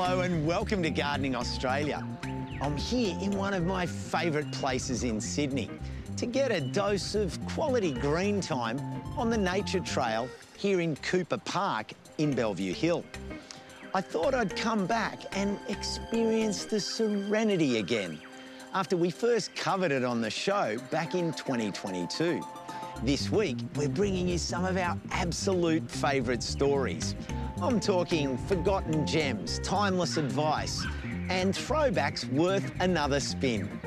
Hello and welcome to Gardening Australia. I'm here in one of my favourite places in Sydney to get a dose of quality green time on the nature trail here in Cooper Park in Bellevue Hill. I thought I'd come back and experience the serenity again after we first covered it on the show back in 2022. This week, we're bringing you some of our absolute favourite stories. I'm talking forgotten gems, timeless advice, and throwbacks worth another spin.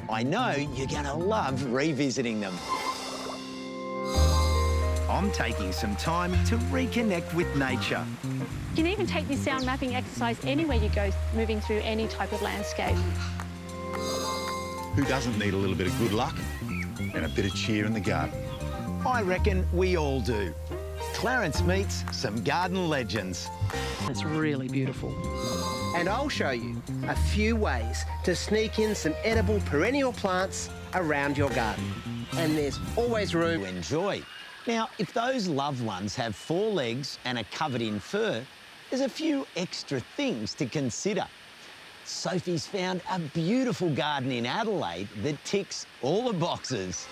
I know you're going to love revisiting them. I'm taking some time to reconnect with nature. You can even take this sound mapping exercise anywhere you go, moving through any type of landscape. Who doesn't need a little bit of good luck and a bit of cheer in the garden? I reckon we all do. Clarence meets some garden legends. It's really beautiful. And I'll show you a few ways to sneak in some edible perennial plants around your garden. And there's always room To enjoy. Now, if those loved ones have 4 legs and are covered in fur, there's a few extra things to consider. Sophie's found a beautiful garden in Adelaide that ticks all the boxes.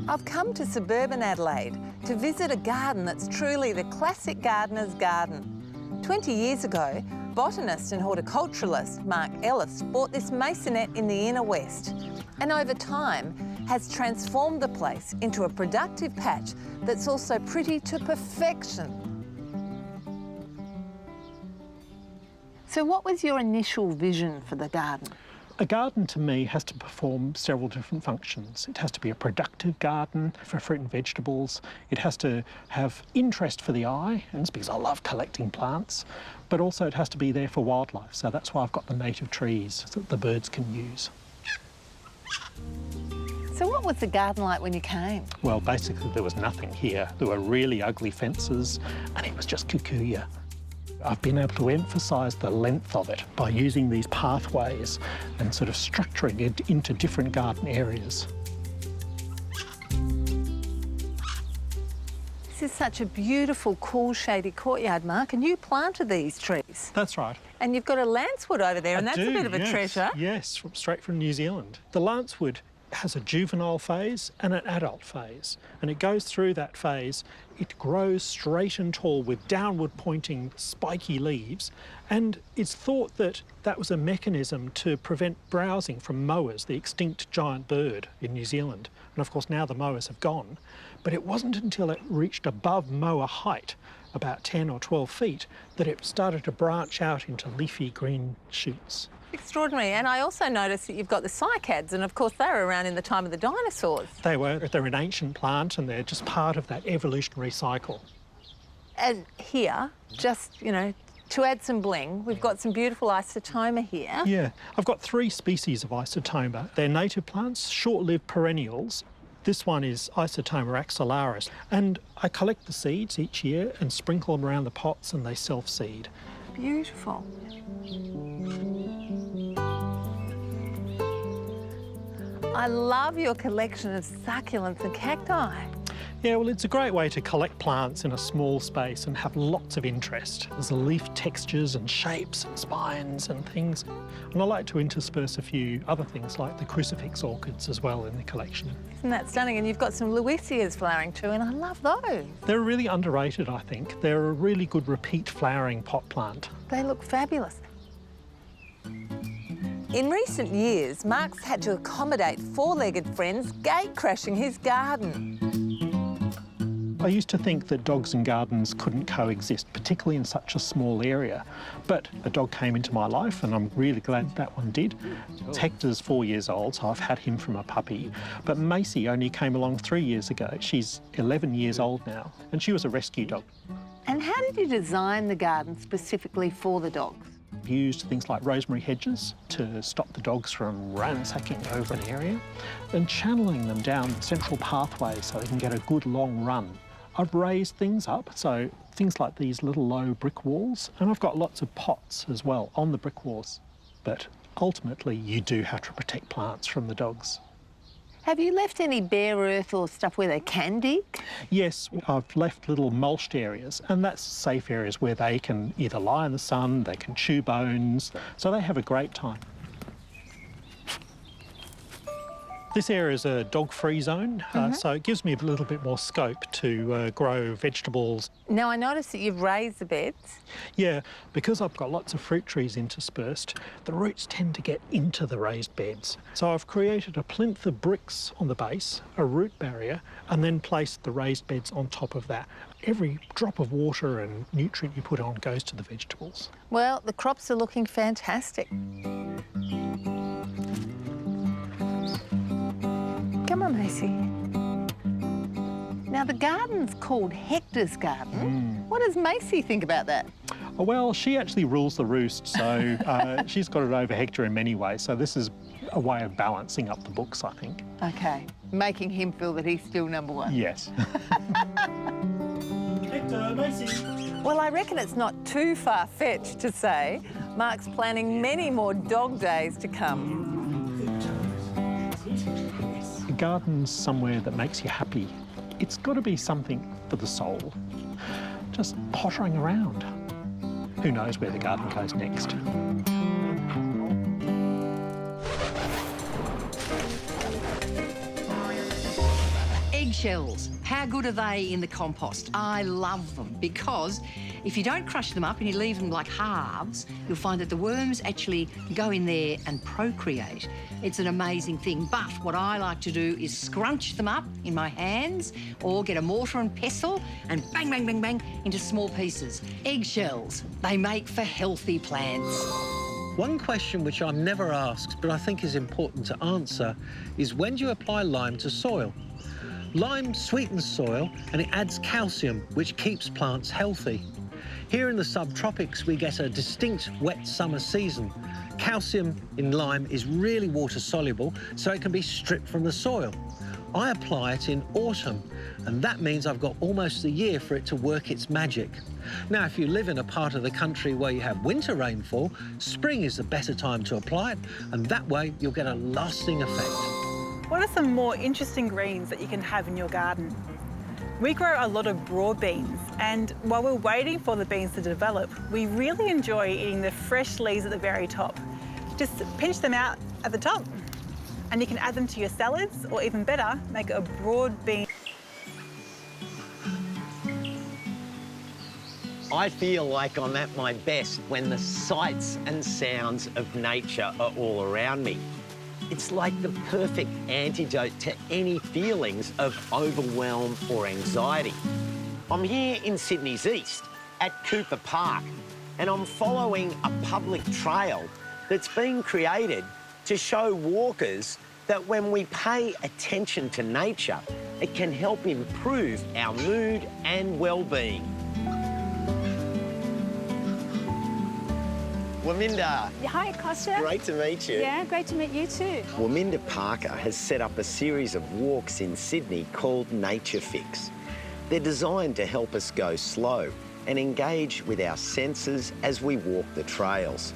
I've come to suburban Adelaide to visit a garden that's truly the classic gardener's garden. 20 years ago, botanist and horticulturalist Mark Ellis bought this masonette in the inner west, and over time has transformed the place into a productive patch that's also pretty to perfection. So what was your initial vision for the garden? A garden to me has to perform several different functions. It has to be a productive garden for fruit and vegetables. It has to have interest for the eye, and it's because I love collecting plants, but also it has to be there for wildlife. So that's why I've got the native trees that the birds can use. So what was the garden like when you came? Well, basically there was nothing here. There were really ugly fences and it was just kikuyu. I've been able to emphasise the length of it by using these pathways and sort of structuring it into different garden areas. This is such a beautiful, cool, shady courtyard, Mark, and you planted these trees. That's right. And you've got a lancewood over there, and that's a bit of a treasure. Yes, straight from New Zealand. The lancewood has a juvenile phase and an adult phase, and it goes through that phase. It grows straight and tall with downward pointing spiky leaves, and it's thought that that was a mechanism to prevent browsing from moas, the extinct giant bird in New Zealand. And of course now the moas have gone, but it wasn't until it reached above moa height, about 10 or 12 feet, that it started to branch out into leafy green shoots. Extraordinary. And I also noticed that you've got the cycads, and of course they were around in the time of the dinosaurs. They're an ancient plant and they're just part of that evolutionary cycle. And here, just, you know, to add some bling, we've got some beautiful isotoma here. Yeah, I've got 3 species of isotoma. They're native plants, short-lived perennials. This one is Isotoma axillaris, and I collect the seeds each year and sprinkle them around the pots and they self-seed. Beautiful. I love your collection of succulents and cacti. Yeah, well, it's a great way to collect plants in a small space and have lots of interest. There's leaf textures and shapes and spines and things. And I like to intersperse a few other things like the crucifix orchids as well in the collection. Isn't that stunning? And you've got some Lewisias flowering too, and I love those. They're really underrated, I think. They're a really good repeat flowering pot plant. They look fabulous. In recent years, Mark's had to accommodate 4-legged friends gate crashing his garden. I used to think that dogs and gardens couldn't coexist, particularly in such a small area. But a dog came into my life and I'm really glad that one did. Hector's 4 years old, so I've had him from a puppy. But Macy only came along 3 years ago. She's 11 years old now, and she was a rescue dog. And how did you design the garden specifically for the dogs? Used things like rosemary hedges to stop the dogs from ransacking over an area and channeling them down central pathways so they can get a good long run. I've raised things up, so things like these little low brick walls, and I've got lots of pots as well on the brick walls. But ultimately, you do have to protect plants from the dogs. Have you left any bare earth or stuff where they can dig? Yes, I've left little mulched areas, and that's safe areas where they can either lie in the sun, they can chew bones, so they have a great time. This area is a dog-free zone, so it gives me a little bit more scope to grow vegetables. Now, I notice that you've raised the beds. Yeah, because I've got lots of fruit trees interspersed, the roots tend to get into the raised beds. So I've created a plinth of bricks on the base, a root barrier, and then placed the raised beds on top of that. Every drop of water and nutrient you put on goes to the vegetables. Well, the crops are looking fantastic. Come on, Macy. Now, the garden's called Hector's Garden. What does Macy think about that? Oh, well, she actually rules the roost, so she's got it over Hector in many ways. So this is a way of balancing up the books, I think. OK, making him feel that he's still number one. Yes. Hector, Macy. Well, I reckon it's not too far-fetched to say Mark's planning many more dog days to come. A garden's somewhere that makes you happy. It's got to be something for the soul. Just pottering around. Who knows where the garden goes next? Eggshells, how good are they in the compost? I love them because if you don't crush them up and you leave them like halves, you'll find that the worms actually go in there and procreate. It's an amazing thing. But what I like to do is scrunch them up in my hands or get a mortar and pestle and bang, bang, bang, bang into small pieces. Eggshells, they make for healthy plants. One question which I'm never asked, but I think is important to answer, is when do you apply lime to soil? Lime sweetens soil and it adds calcium, which keeps plants healthy. Here in the subtropics, we get a distinct wet summer season. Calcium in lime is really water-soluble, so it can be stripped from the soil. I apply it in autumn, and that means I've got almost a year for it to work its magic. Now, if you live in a part of the country where you have winter rainfall, spring is the better time to apply it, and that way you'll get a lasting effect. What are some more interesting greens that you can have in your garden? We grow a lot of broad beans, and while we're waiting for the beans to develop, we really enjoy eating the fresh leaves at the very top. Just pinch them out at the top, and you can add them to your salads, or even better, make a broad bean. I feel like I'm at my best when the sights and sounds of nature are all around me. It's like the perfect antidote to any feelings of overwhelm or anxiety. I'm here in Sydney's east at Cooper Park, and I'm following a public trail that's been created to show walkers that when we pay attention to nature, it can help improve our mood and well-being. Waminda. Hi, Costa. Great to meet you. Yeah, great to meet you too. Waminda Parker has set up a series of walks in Sydney called Nature Fix. They're designed to help us go slow and engage with our senses as we walk the trails.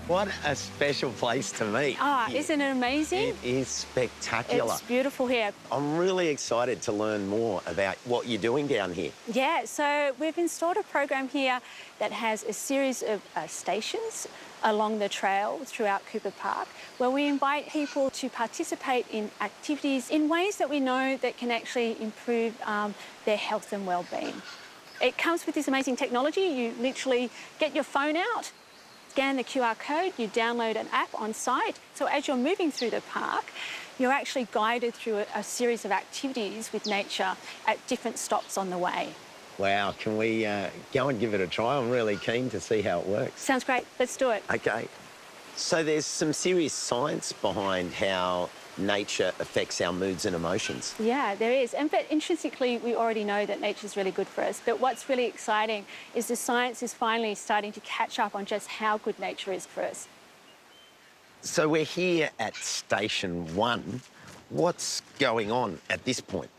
What a special place to meet. Ah, isn't it amazing? It is spectacular. It's beautiful here. I'm really excited to learn more about what you're doing down here. Yeah, so we've installed a program here that has a series of stations along the trail throughout Cooper Park, where we invite people to participate in activities in ways that we know that can actually improve their health and well-being. It comes with this amazing technology. You literally get your phone out, scan the QR code, you download an app on site. So as you're moving through the park, you're actually guided through a series of activities with nature at different stops on the way. Wow, can we go and give it a try? I'm really keen to see how it works. Sounds great, let's do it. Okay. So there's some serious science behind how nature affects our moods and emotions. Yeah, there is. But intrinsically, we already know that nature's really good for us. But what's really exciting is the science is finally starting to catch up on just how good nature is for us. So we're here at Station 1. What's going on at this point?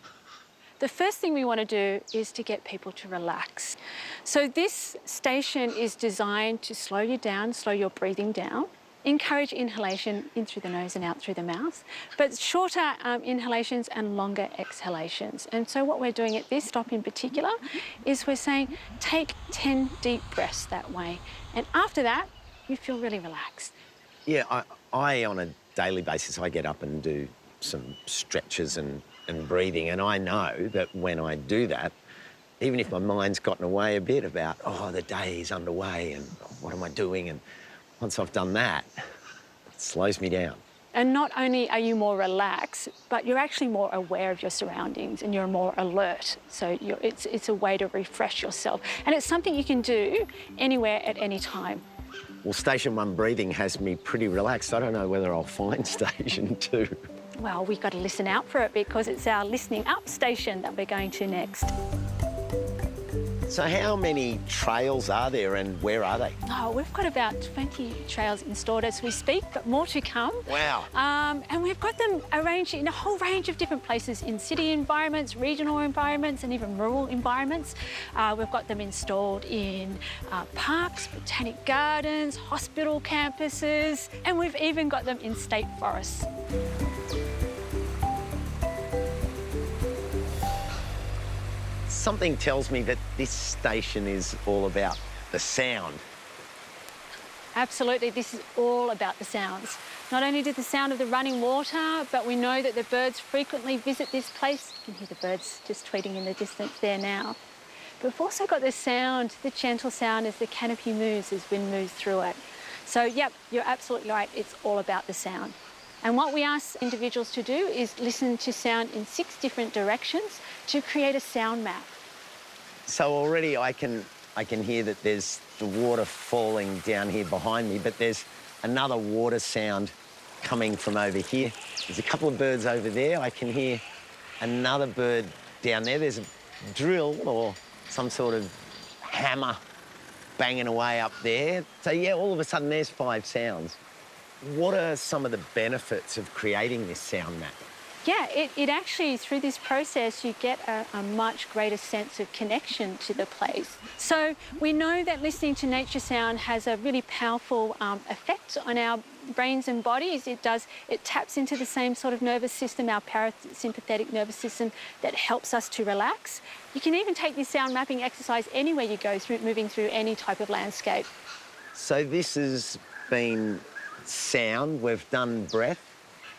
The first thing we want to do is to get people to relax. So this station is designed to slow you down, slow your breathing down, encourage inhalation in through the nose and out through the mouth, but shorter inhalations and longer exhalations. And so what we're doing at this stop in particular is we're saying take 10 deep breaths that way. And after that, you feel really relaxed. Yeah, I on a daily basis, I get up and do some stretches and breathing, and I know that when I do that, even if my mind's gotten away a bit about, oh, the day is underway and what am I doing, and once I've done that, it slows me down. And not only are you more relaxed, but you're actually more aware of your surroundings and you're more alert. So it's a way to refresh yourself. And it's something you can do anywhere at any time. Well, Station 1 breathing has me pretty relaxed. I don't know whether I'll find Station 2. Well, we've got to listen out for it because it's our listening up station that we're going to next. So how many trails are there and where are they? Oh, we've got about 20 trails installed as we speak, but more to come. Wow. And we've got them arranged in a whole range of different places, in city environments, regional environments, and even rural environments. We've got them installed in parks, botanic gardens, hospital campuses, and we've even got them in state forests. Something tells me that this station is all about the sound. Absolutely, this is all about the sounds. Not only the sound of the running water, but we know that the birds frequently visit this place. You can hear the birds just tweeting in the distance there now. But we've also got the sound, the gentle sound as the canopy moves, as wind moves through it. So, yep, you're absolutely right, it's all about the sound. And what we ask individuals to do is listen to sound in 6 different directions to create a sound map. So already I can hear that there's the water falling down here behind me, but there's another water sound coming from over here. There's a couple of birds over there. I can hear another bird down there. There's a drill or some sort of hammer banging away up there. So, yeah, all of a sudden there's 5 sounds. What are some of the benefits of creating this sound map? Yeah, it actually, through this process, you get a much greater sense of connection to the place. So we know that listening to nature sound has a really powerful effect on our brains and bodies. It taps into the same sort of nervous system, our parasympathetic nervous system, that helps us to relax. You can even take this sound mapping exercise anywhere you go through, moving through any type of landscape. So this has been sound, we've done breath.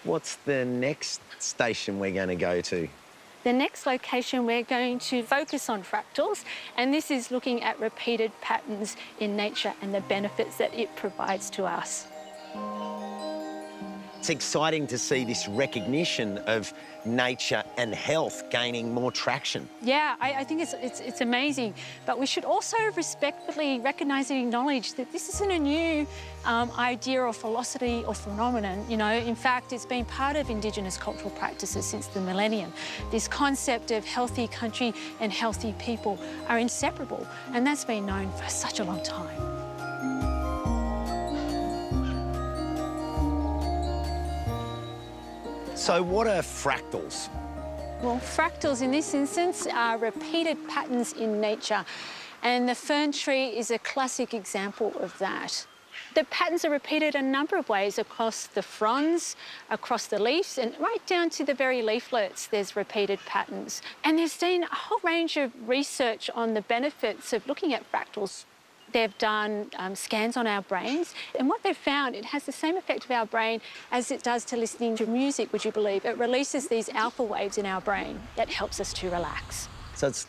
What's the next station we're going to go to? The next location we're going to focus on fractals, and this is looking at repeated patterns in nature and the benefits that it provides to us. It's exciting to see this recognition of nature and health gaining more traction. Yeah, I think it's amazing, but we should also respectfully recognise and acknowledge that this isn't a new idea or philosophy or phenomenon. You know, in fact, it's been part of Indigenous cultural practices since the millennium. This concept of healthy country and healthy people are inseparable, and that's been known for such a long time. So what are fractals? Well, fractals in this instance are repeated patterns in nature, and the fern tree is a classic example of that. The patterns are repeated a number of ways across the fronds, across the leaves, and right down to the very leaflets, there's repeated patterns. And there's been a whole range of research on the benefits of looking at fractals. They've done scans on our brains, and what they've found, it has the same effect of our brain as it does to listening to music, would you believe? It releases these alpha waves in our brain that helps us to relax. So it's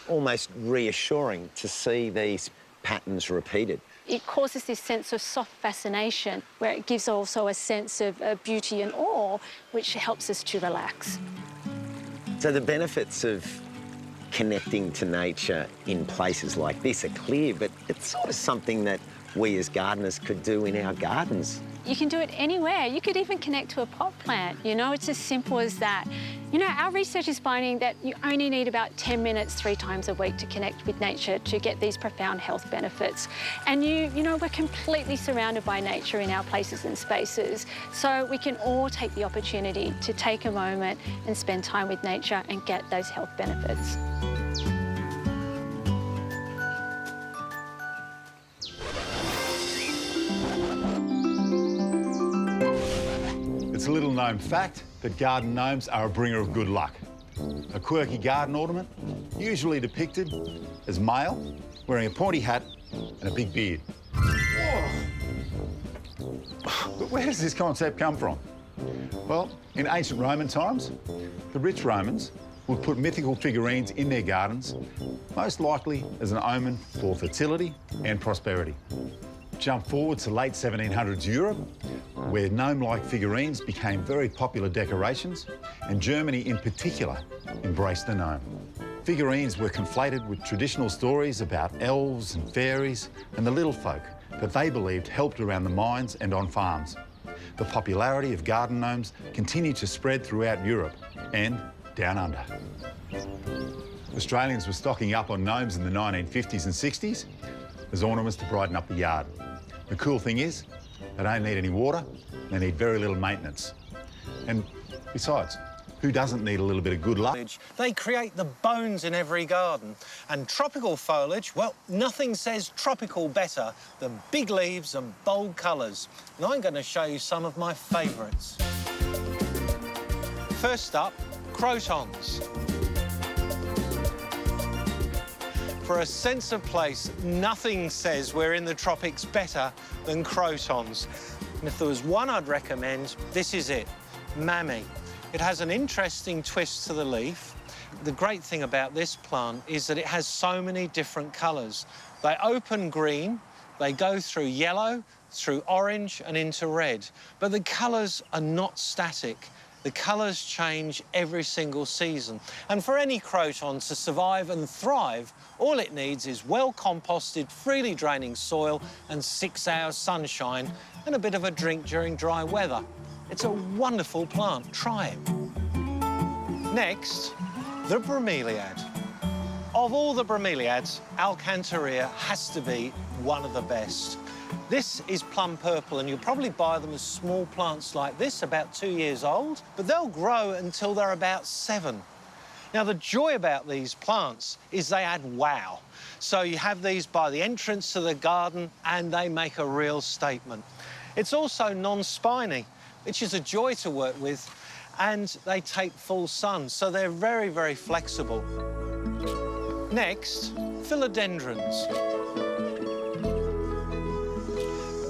almost reassuring to see these patterns repeated. It causes this sense of soft fascination, where it gives also a sense of beauty and awe, which helps us to relax. So the benefits of connecting to nature in places like this are clear, but it's sort of something that we as gardeners could do in our gardens. You can do it anywhere. You could even connect to a pot plant, you know, it's as simple as that. You know, our research is finding that you only need about 10 minutes 3 times a week to connect with nature to get these profound health benefits. And you know, we're completely surrounded by nature in our places and spaces, so we can all take the opportunity to take a moment and spend time with nature and get those health benefits. It's a little known fact that garden gnomes are a bringer of good luck. A quirky garden ornament, usually depicted as male, wearing a pointy hat and a big beard. But where does this concept come from? Well, in ancient Roman times, the rich Romans would put mythical figurines in their gardens, most likely as an omen for fertility and prosperity. Jump forward to late 1700s Europe, where gnome-like figurines became very popular decorations, and Germany in particular embraced the gnome. Figurines were conflated with traditional stories about elves and fairies and the little folk that they believed helped around the mines and on farms. The popularity of garden gnomes continued to spread throughout Europe and down under. Australians were stocking up on gnomes in the 1950s and 60s as ornaments to brighten up the yard. The cool thing is, they don't need any water, they need very little maintenance. And besides, who doesn't need a little bit of good luck? They create the bones in every garden. And tropical foliage, well, nothing says tropical better than big leaves and bold colours. And I'm going to show you some of my favourites. First up, crotons. For a sense of place, nothing says we're in the tropics better than crotons. And if there was one I'd recommend, this is it, Mammy. It has an interesting twist to the leaf. The great thing about this plant is that it has so many different colours. They open green, they go through yellow, through orange and into red. But the colours are not static. The colours change every single season. And for any croton to survive and thrive, all it needs is well-composted, freely draining soil and 6 hours sunshine and a bit of a drink during dry weather. It's a wonderful plant. Try it. Next, the bromeliad. Of all the bromeliads, Alcantaria has to be one of the best. This is plum purple, and you'll probably buy them as small plants like this, about 2 years old, but they'll grow until they're about 7. Now, the joy about these plants is they add wow. So you have these by the entrance to the garden, and they make a real statement. It's also non-spiny, which is a joy to work with, and they take full sun, so they're very, very flexible. Next, philodendrons.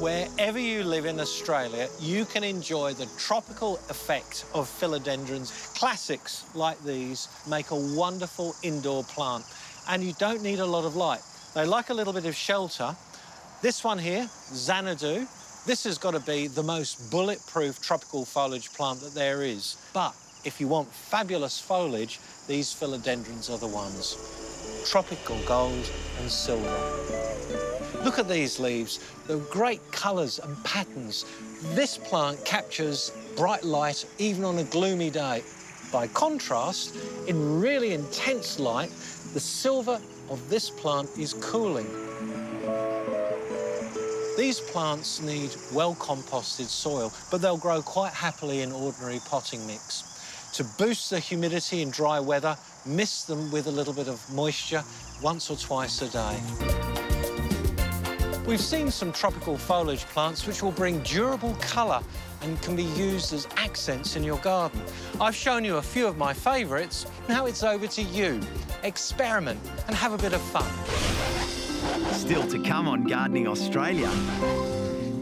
Wherever you live in Australia, you can enjoy the tropical effect of philodendrons. Classics like these make a wonderful indoor plant, and you don't need a lot of light. They like a little bit of shelter. This one here, Xanadu, this has got to be the most bulletproof tropical foliage plant that there is. But if you want fabulous foliage, these philodendrons are the ones. Tropical gold and silver. Look at these leaves. They're great colours and patterns. This plant captures bright light even on a gloomy day. By contrast, in really intense light, the silver of this plant is cooling. These plants need well-composted soil, but they'll grow quite happily in ordinary potting mix. To boost the humidity in dry weather, mist them with a little bit of moisture once or twice a day. We've seen some tropical foliage plants which will bring durable colour and can be used as accents in your garden. I've shown you a few of my favourites. Now it's over to you. Experiment and have a bit of fun. Still to come on Gardening Australia,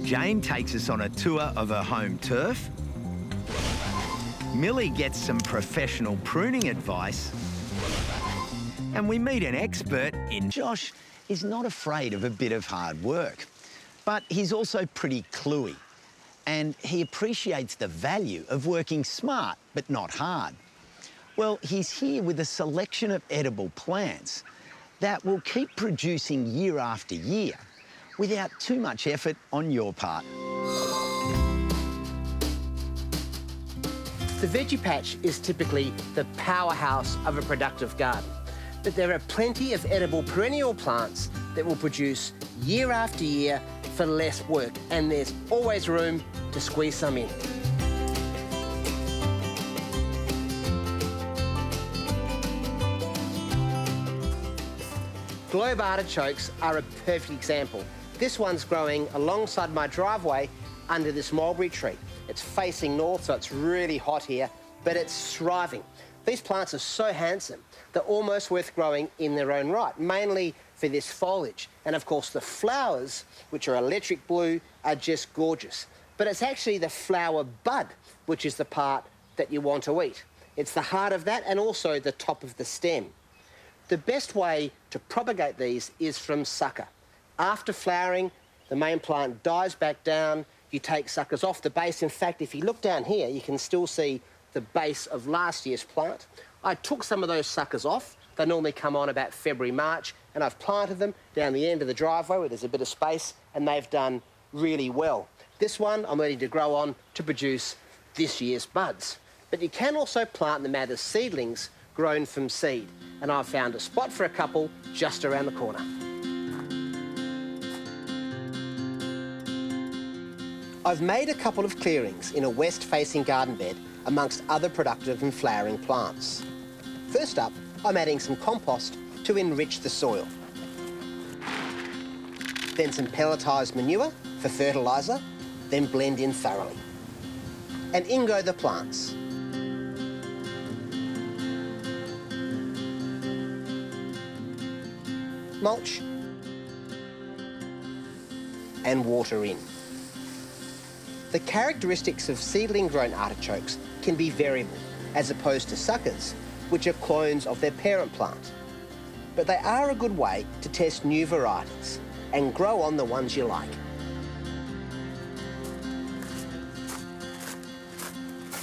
Jane takes us on a tour of her home turf. Millie gets some professional pruning advice. And we meet an expert in... Josh is not afraid of a bit of hard work, but he's also pretty cluey. And he appreciates the value of working smart, but not hard. Well, he's here with a selection of edible plants that will keep producing year after year without too much effort on your part. The veggie patch is typically the powerhouse of a productive garden, but there are plenty of edible perennial plants that will produce year after year for less work, and there's always room to squeeze some in. Globe artichokes are a perfect example. This one's growing alongside my driveway under this mulberry tree. It's facing north, so it's really hot here, but it's thriving. These plants are so handsome, they're almost worth growing in their own right, mainly for this foliage. And of course, the flowers, which are electric blue, are just gorgeous. But it's actually the flower bud, which is the part that you want to eat. It's the heart of that and also the top of the stem. The best way to propagate these is from sucker. After flowering, the main plant dies back down. You take suckers off the base. In fact, if you look down here, you can still see the base of last year's plant. I took some of those suckers off. They normally come on about February, March, and I've planted them down the end of the driveway where there's a bit of space, and they've done really well. This one I'm ready to grow on to produce this year's buds. But you can also plant them out as seedlings grown from seed, and I've found a spot for a couple just around the corner. I've made a couple of clearings in a west-facing garden bed amongst other productive and flowering plants. First up, I'm adding some compost to enrich the soil. Then some pelletised manure for fertiliser, then blend in thoroughly. And in go the plants. Mulch and water in. The characteristics of seedling-grown artichokes can be variable, as opposed to suckers, which are clones of their parent plant. But they are a good way to test new varieties and grow on the ones you like.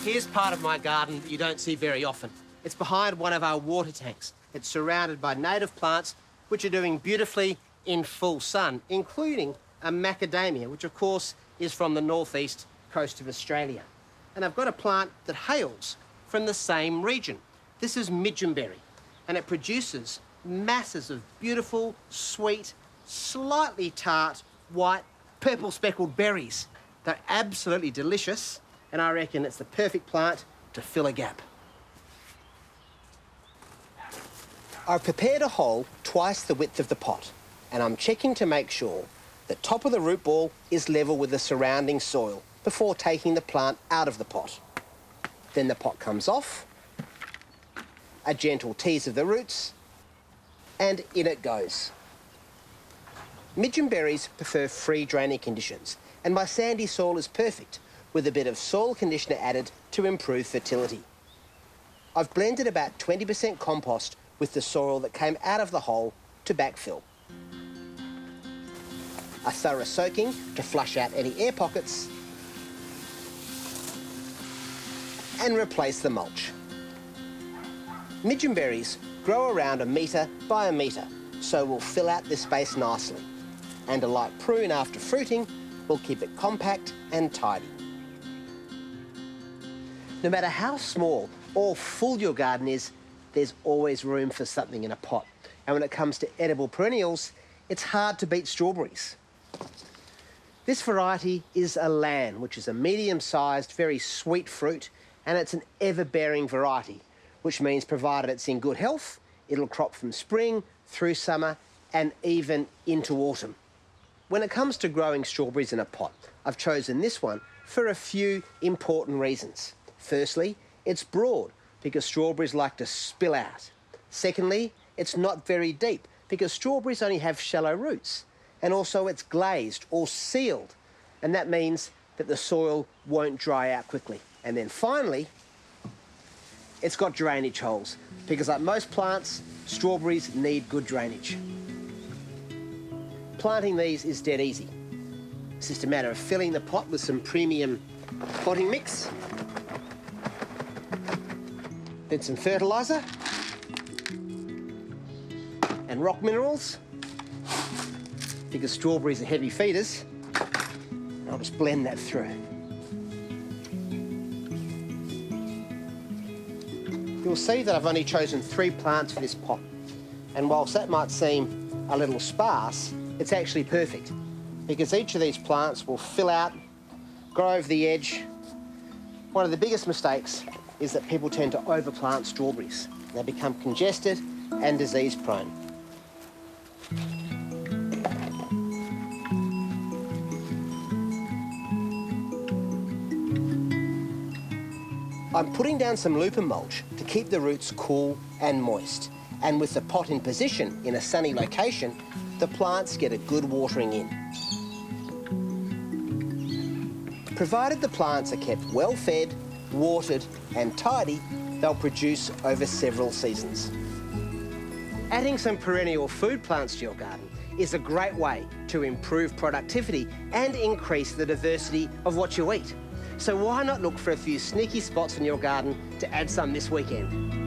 Here's part of my garden that you don't see very often. It's behind one of our water tanks. It's surrounded by native plants which are doing beautifully in full sun, including a macadamia, which of course is from the northeast coast of Australia. And I've got a plant that hails from the same region. This is midgeonberry, and it produces masses of beautiful, sweet, slightly tart, white, purple speckled berries. They're absolutely delicious, and I reckon it's the perfect plant to fill a gap. I've prepared a hole twice the width of the pot, and I'm checking to make sure the top of the root ball is level with the surrounding soil before taking the plant out of the pot. Then the pot comes off, a gentle tease of the roots, and in it goes. Midgeonberries prefer free draining conditions, and my sandy soil is perfect, with a bit of soil conditioner added to improve fertility. I've blended about 20% compost with the soil that came out of the hole to backfill. A thorough soaking to flush out any air pockets, and replace the mulch. Midgeonberries grow around 1 metre by 1 metre, so we'll fill out this space nicely. And a light prune after fruiting will keep it compact and tidy. No matter how small or full your garden is, there's always room for something in a pot. And when it comes to edible perennials, it's hard to beat strawberries. This variety is a Lan, which is a medium-sized, very sweet fruit, and it's an ever-bearing variety, which means provided it's in good health, it'll crop from spring through summer and even into autumn. When it comes to growing strawberries in a pot, I've chosen this one for a few important reasons. Firstly, it's broad because strawberries like to spill out. Secondly, it's not very deep because strawberries only have shallow roots. And also it's glazed or sealed, and that means that the soil won't dry out quickly. And then finally, it's got drainage holes because like most plants, strawberries need good drainage. Planting these is dead easy. It's just a matter of filling the pot with some premium potting mix, then some fertiliser and rock minerals, because strawberries are heavy feeders. I'll just blend that through. You'll see that I've only chosen 3 plants for this pot. And whilst that might seem a little sparse, it's actually perfect because each of these plants will fill out, grow over the edge. One of the biggest mistakes is that people tend to overplant strawberries. They become congested and disease prone. I'm putting down some lupin mulch to keep the roots cool and moist. And with the pot in position in a sunny location, the plants get a good watering in. Provided the plants are kept well fed, watered and tidy, they'll produce over several seasons. Adding some perennial food plants to your garden is a great way to improve productivity and increase the diversity of what you eat. So why not look for a few sneaky spots in your garden to add some this weekend?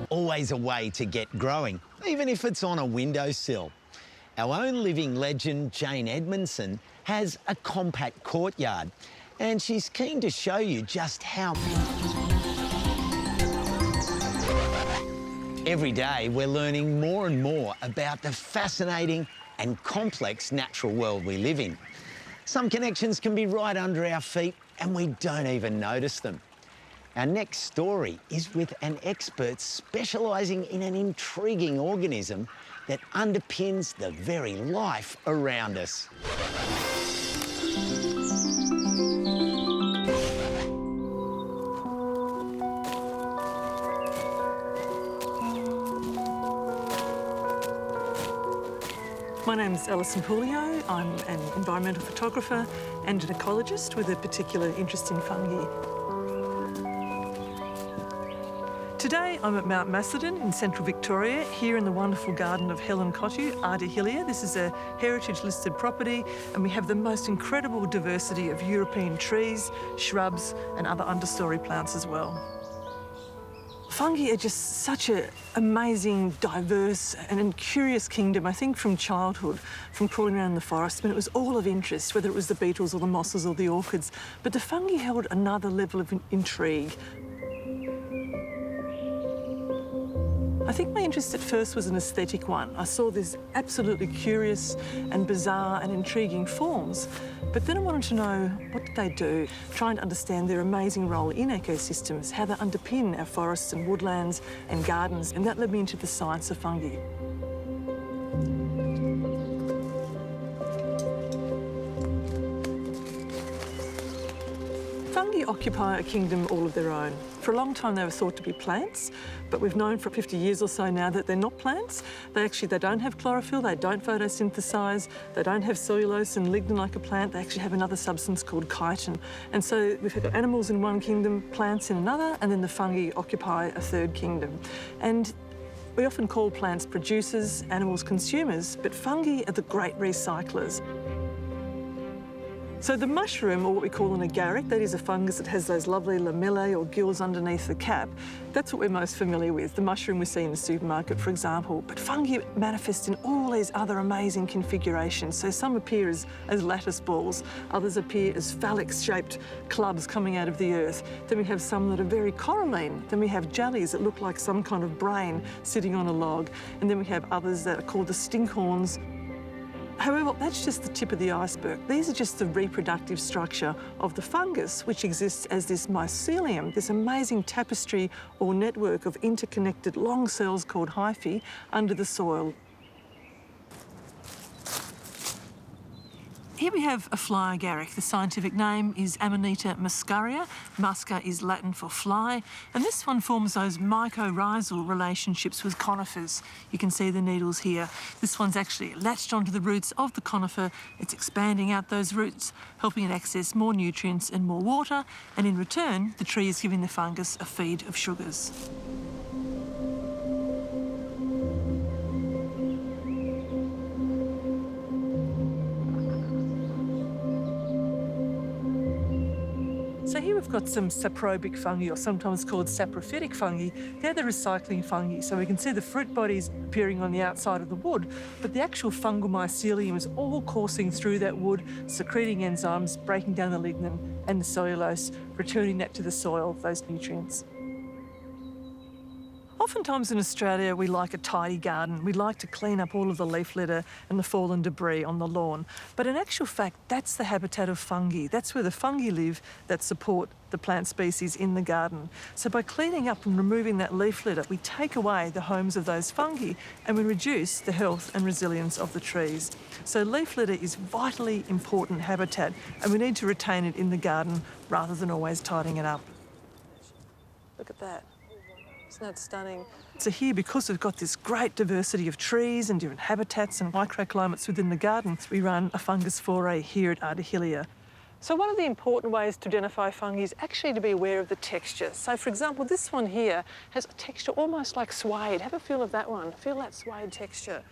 Always a way to get growing, even if it's on a windowsill. Our own living legend, Jane Edmondson, has a compact courtyard, and she's keen to show you just how. Every day, we're learning more and more about the fascinating and complex natural world we live in. Some connections can be right under our feet, and we don't even notice them. Our next story is with an expert specialising in an intriguing organism that underpins the very life around us. My name's Alison Pulio. I'm an environmental photographer and an ecologist with a particular interest in fungi. Today I'm at Mount Macedon in central Victoria, here in the wonderful garden of Helen Cottu, Ardehilia. This is a heritage listed property, and we have the most incredible diversity of European trees, shrubs and other understory plants as well. Fungi are just such an amazing, diverse and curious kingdom. I think from childhood, from crawling around in the forest, when it was all of interest, whether it was the beetles or the mosses or the orchids, but the fungi held another level of intrigue. I think my interest at first was an aesthetic one. I saw these absolutely curious and bizarre and intriguing forms, but then I wanted to know, what did they do? Trying to understand their amazing role in ecosystems, how they underpin our forests and woodlands and gardens, and that led me into the science of fungi. Fungi occupy a kingdom all of their own. For a long time they were thought to be plants, but we've known for 50 years or so now that they're not plants. They don't have chlorophyll, they don't photosynthesise, they don't have cellulose and lignin like a plant. They actually have another substance called chitin. And so we've got animals in one kingdom, plants in another, and then the fungi occupy a third kingdom. And we often call plants producers, animals consumers, but fungi are the great recyclers. So the mushroom, or what we call an agaric, that is a fungus that has those lovely lamellae or gills underneath the cap, that's what we're most familiar with, the mushroom we see in the supermarket, for example. But fungi manifest in all these other amazing configurations. So some appear as lattice balls, others appear as phallic-shaped clubs coming out of the earth. Then we have some that are very coralline. Then we have jellies that look like some kind of brain sitting on a log. And then we have others that are called the stinkhorns. However, that's just the tip of the iceberg. These are just the reproductive structure of the fungus, which exists as this mycelium, this amazing tapestry or network of interconnected long cells called hyphae under the soil. Here we have a fly agaric. The scientific name is Amanita muscaria. Musca is Latin for fly, and this one forms those mycorrhizal relationships with conifers. You can see the needles here. This one's actually latched onto the roots of the conifer. It's expanding out those roots, helping it access more nutrients and more water, and in return, the tree is giving the fungus a feed of sugars. So here we've got some saprobic fungi, or sometimes called saprophytic fungi. They're the recycling fungi, so we can see the fruit bodies appearing on the outside of the wood, but the actual fungal mycelium is all coursing through that wood, secreting enzymes, breaking down the lignin and the cellulose, returning that to the soil, those nutrients. Oftentimes in Australia, we like a tidy garden. We like to clean up all of the leaf litter and the fallen debris on the lawn. But in actual fact, that's the habitat of fungi. That's where the fungi live that support the plant species in the garden. So by cleaning up and removing that leaf litter, we take away the homes of those fungi and we reduce the health and resilience of the trees. So leaf litter is vitally important habitat, and we need to retain it in the garden rather than always tidying it up. Look at that. Isn't that stunning? So here, because we've got this great diversity of trees and different habitats and microclimates within the garden, we run a fungus foray here at Ardehilia. So one of the important ways to identify fungi is actually to be aware of the texture. So for example, this one here has a texture almost like suede. Have a feel of that one. Feel that suede texture.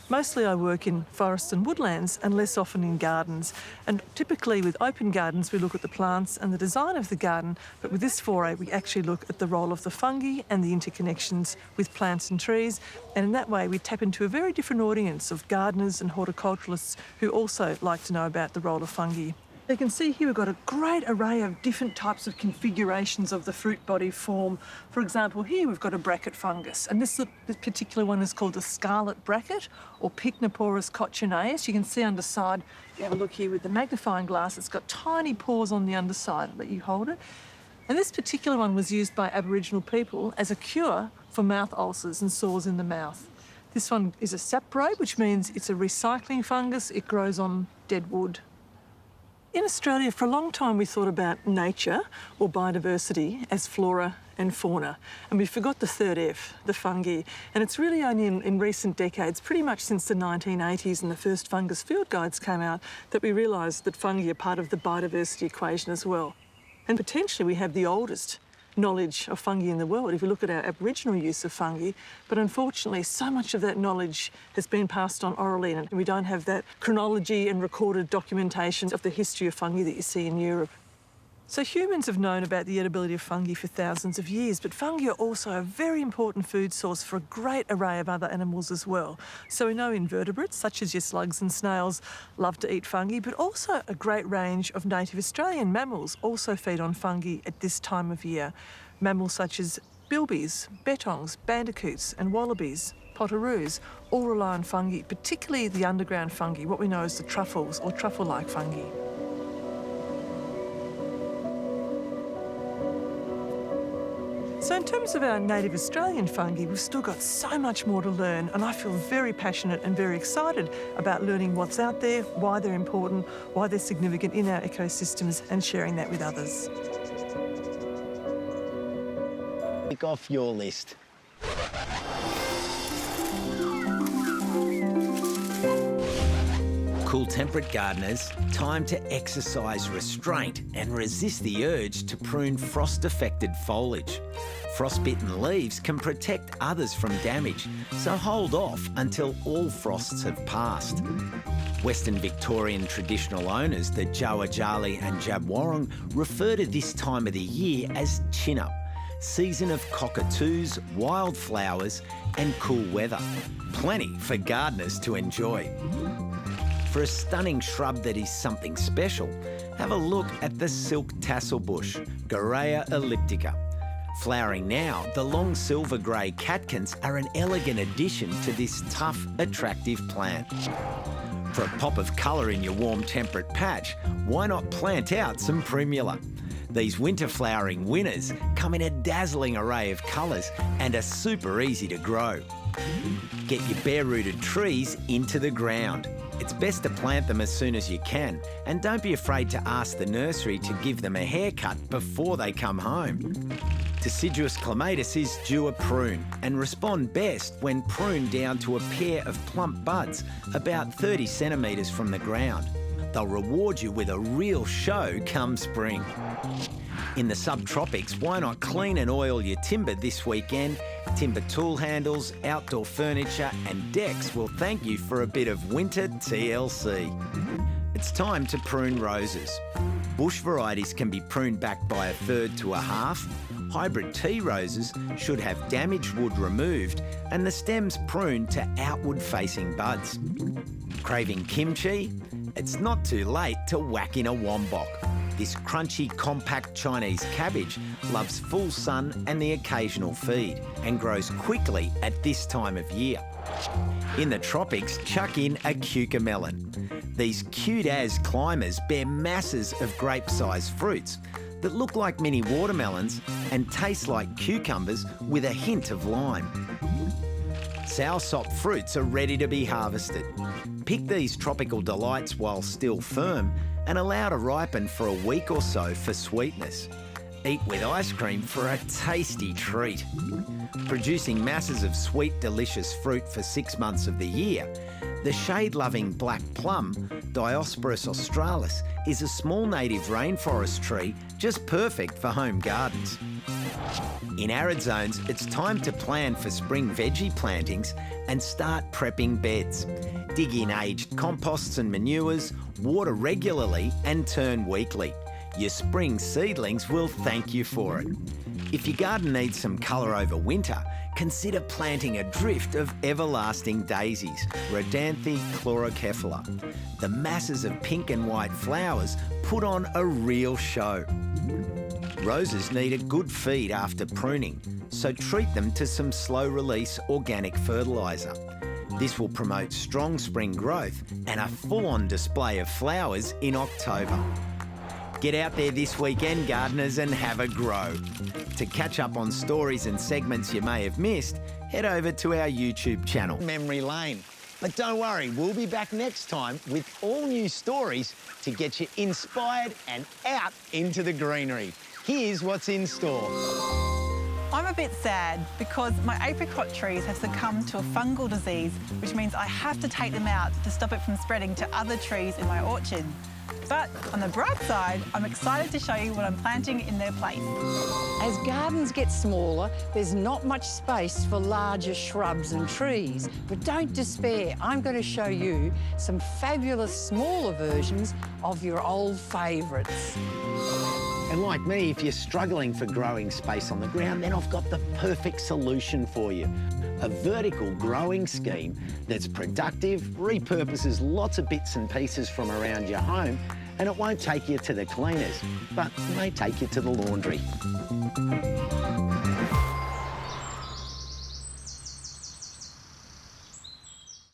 Mostly I work in forests and woodlands and less often in gardens. And typically with open gardens, we look at the plants and the design of the garden, but with this foray, we actually look at the role of the fungi and the interconnections with plants and trees. And in that way, we tap into a very different audience of gardeners and horticulturalists who also like to know about the role of fungi. You can see here we've got a great array of different types of configurations of the fruit body form. For example, here we've got a bracket fungus, and this particular one is called the scarlet bracket, or Pycnoporus cochineus. You can see underside, if you have a look here with the magnifying glass, it's got tiny pores on the underside. I'll let you hold it. And this particular one was used by Aboriginal people as a cure for mouth ulcers and sores in the mouth. This one is a saprobe, which means it's a recycling fungus. It grows on dead wood. In Australia, for a long time, we thought about nature or biodiversity as flora and fauna, and we forgot the third F, the fungi. And it's really only in recent decades, pretty much since the 1980s and the first fungus field guides came out, that we realised that fungi are part of the biodiversity equation as well. And potentially we have the oldest knowledge of fungi in the world if you look at our Aboriginal use of fungi, but unfortunately so much of that knowledge has been passed on orally, and we don't have that chronology and recorded documentation of the history of fungi that you see in Europe. So humans have known about the edibility of fungi for thousands of years, but fungi are also a very important food source for a great array of other animals as well. So we know invertebrates, such as your slugs and snails, love to eat fungi, but also a great range of native Australian mammals also feed on fungi at this time of year. Mammals such as bilbies, bettongs, bandicoots and wallabies, potoroos, all rely on fungi, particularly the underground fungi, what we know as the truffles or truffle-like fungi. So in terms of our native Australian fungi, we've still got so much more to learn, and I feel very passionate and very excited about learning what's out there, why they're important, why they're significant in our ecosystems, and sharing that with others. Tick off your list. Cool temperate gardeners, time to exercise restraint and resist the urge to prune frost-affected foliage. Frostbitten leaves can protect others from damage, so hold off until all frosts have passed. Western Victorian traditional owners, the Jawajali and Jabwarong, refer to this time of the year as chin-up, season of cockatoos, wildflowers and cool weather. Plenty for gardeners to enjoy. For a stunning shrub that is something special, have a look at the silk tassel bush, Gorea elliptica. Flowering now, the long silver grey catkins are an elegant addition to this tough, attractive plant. For a pop of colour in your warm temperate patch, why not plant out some primula? These winter flowering winners come in a dazzling array of colours and are super easy to grow. Get your bare-rooted trees into the ground. It's best to plant them as soon as you can, and don't be afraid to ask the nursery to give them a haircut before they come home. Deciduous clematis is due a prune and respond best when pruned down to a pair of plump buds about 30 centimetres from the ground. They'll reward you with a real show come spring. In the subtropics, why not clean and oil your timber this weekend? Timber tool handles, outdoor furniture and decks will thank you for a bit of winter TLC. It's time to prune roses. Bush varieties can be pruned back by a third to a half. Hybrid tea roses should have damaged wood removed and the stems pruned to outward-facing buds. Craving kimchi? It's not too late to whack in a wombok. This crunchy, compact Chinese cabbage loves full sun and the occasional feed and grows quickly at this time of year. In the tropics, chuck in a cucamelon. These cute-as climbers bear masses of grape-sized fruits that look like mini watermelons and taste like cucumbers with a hint of lime. Soursop fruits are ready to be harvested. Pick these tropical delights while still firm and allow to ripen for a week or so for sweetness. Eat with ice cream for a tasty treat. Producing masses of sweet, delicious fruit for 6 months of the year, the shade-loving black plum, Diospyros australis, is a small native rainforest tree just perfect for home gardens. In arid zones, it's time to plan for spring veggie plantings and start prepping beds. Dig in aged composts and manures, water regularly and turn weekly. Your spring seedlings will thank you for it. If your garden needs some colour over winter, consider planting a drift of everlasting daisies, Rhodanthe chlorocephala. The masses of pink and white flowers put on a real show. Roses need a good feed after pruning, so treat them to some slow-release organic fertiliser. This will promote strong spring growth and a full-on display of flowers in October. Get out there this weekend, gardeners, and have a grow. To catch up on stories and segments you may have missed, head over to our YouTube channel. Memory lane. But don't worry, we'll be back next time with all new stories to get you inspired and out into the greenery. Here's what's in store. I'm a bit sad because my apricot trees have succumbed to a fungal disease, which means I have to take them out to stop it from spreading to other trees in my orchard. But on the bright side, I'm excited to show you what I'm planting in their place. As gardens get smaller, there's not much space for larger shrubs and trees. But don't despair, I'm going to show you some fabulous smaller versions of your old favourites. And like me, if you're struggling for growing space on the ground, then I've got the perfect solution for you. A vertical growing scheme that's productive, repurposes lots of bits and pieces from around your home, and it won't take you to the cleaners, but may take you to the laundry.